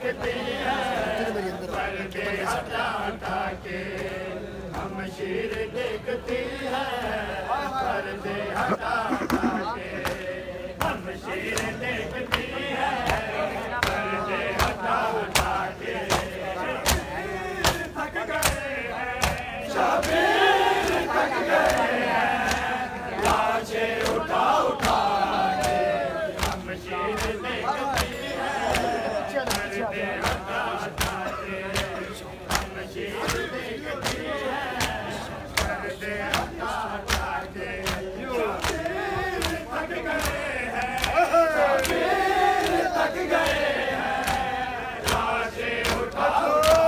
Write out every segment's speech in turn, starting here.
देखती है पर्दे हटा हटा के, हम शीर देखती है पर्दे हटा हटा के, हम शीर देखती है पर्दे हटा हटा के। थक गए हैं शबीर थक गए हैं, लाशें उठा उठा के, हम शीर देखती है पर्दे हटा हटा के, हम शीर देखती है पर्दे हटा हटा के। शबीर थक गए हैं शबीर थक गए हैं, लाशें उठा उठा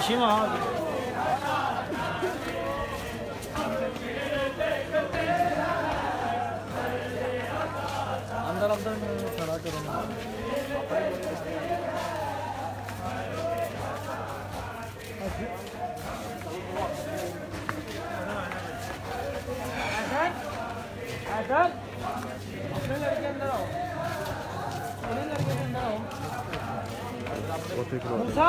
शिवा अंदर अंदर खड़ा करूँगा अपने लड़के अंदर आओ अपने लड़के अंदर आओ मूसा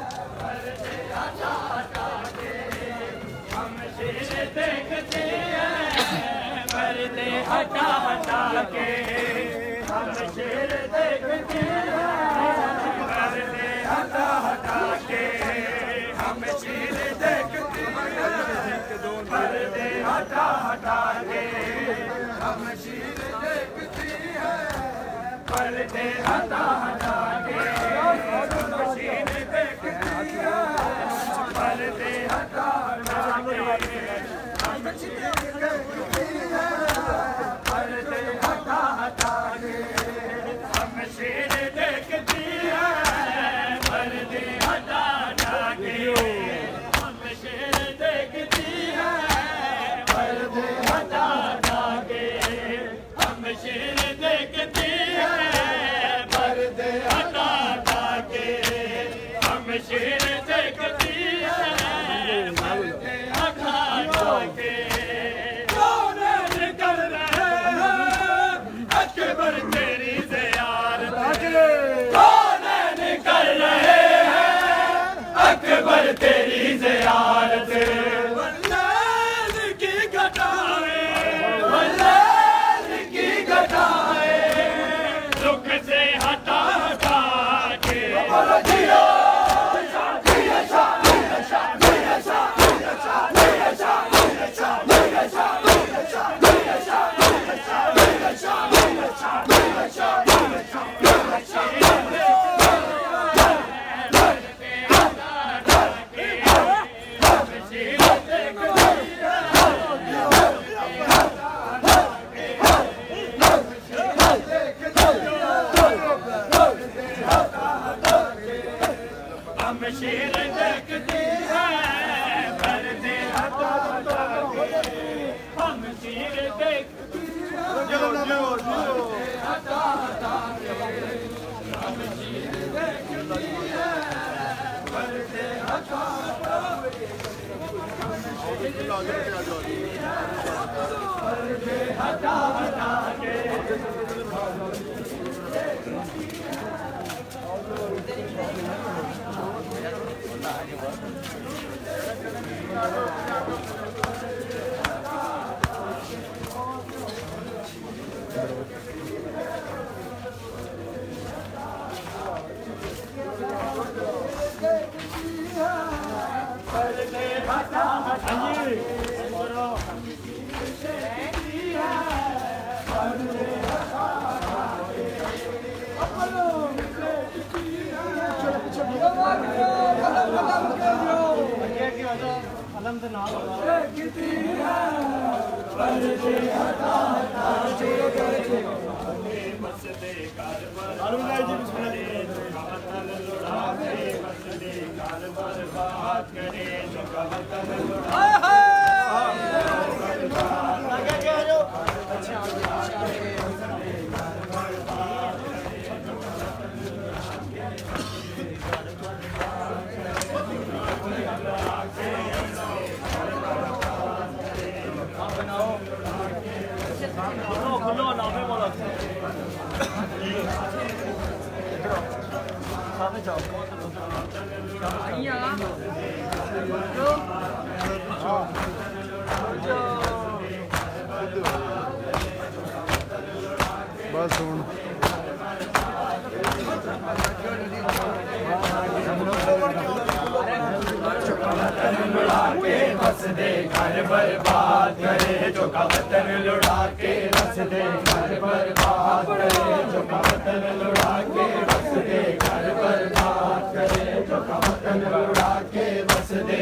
हटा हटा के हम शेर देखते हैं पर्दे हटा हटा के हम शेर देखते हैं पर्दे हटा हटा के हम शेर देखते हैं पर्दे हटा हटा के हम शेर देखते हैं पर्दे हटा हटा के हम शेर देखते हैं पर्दे हटा हटा के हम शेर देखती है पर्दे हटा हटा के हम शेर देखती है पर्दे हटा हटा के हम शेर देखती है पर्दे हटा हटा के हम शेर देखती है पर्दे हटा हटा के अकबर तेरी ज़ियारत कौन निकल रहे हैं अकबर तेरी ज़ियारत वल्लैल की घटाएं रुख से हटा हटा के हम शेर देखते हैं पर्दे हटा हटा के हम शेर देखते हैं पर्दे हटा हटा के हम शेर देखते हैं पर्दे हटा हटा के पर्दे हटा हटा के बस हूँ बस दे घर बर्बाद करे जो का वतन लुढ़ा के बस दे घर बर्बाद करे जो का वतन लुढ़ा के बस दे घर बर्बाद करे जो का वतन लुढ़ा के बस दे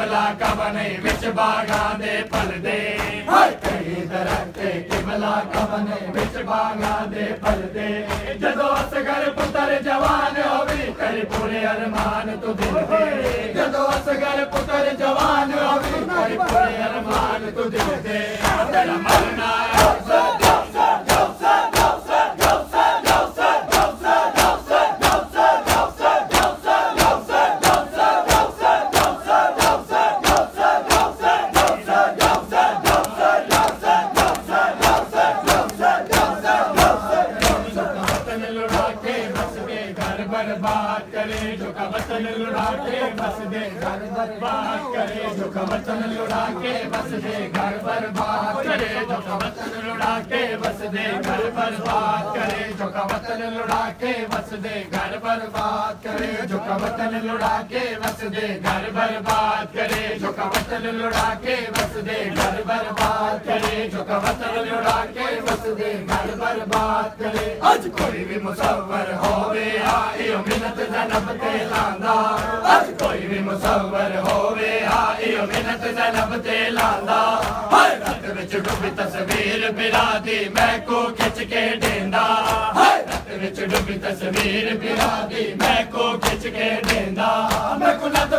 किबला कवने विच बागां दे फलदे कई दरख्त किबला कवने विच बागां दे फलदे जदों असगर पुत्र जवान होवे करे पूरे अरमान तू दिल दे जदों असगर पुत्र जवान होवे करे पूरे अरमान तू दिल दे तेरा मरना बर्बाद करे जो का वतन लुढ़ा के बस दे घर बर्बाद करे जो का वतन लुढ़ा के बस दे घर बर्बाद करे जो का वतन लुढ़ा के बस दे घर बर्बाद करे जो का वतन लुढ़ा के बस दे घर बर्बाद करे जो का वतन लुढ़ा के बस दे घर बर्बाद करे जो का वतन लुढ़ा के बस दे घर बर्बाद करे जो का वतन लुढ़ा के बस दे घर बर्बाद करे आज कोई भी मुसव्वर होवे आइयो मिन्नत ज़ैनब ते लांदा आज कोई भी मुसव्वर होवे आइयो मिन्नत ज़ैनब ते लांदा हर रत विच डुबी तस्वीर बिरादी मैं को खिच के देंदा हर रत विच डुबी तस्वीर बिरादी मैं को खिच के देंदा मैं को नद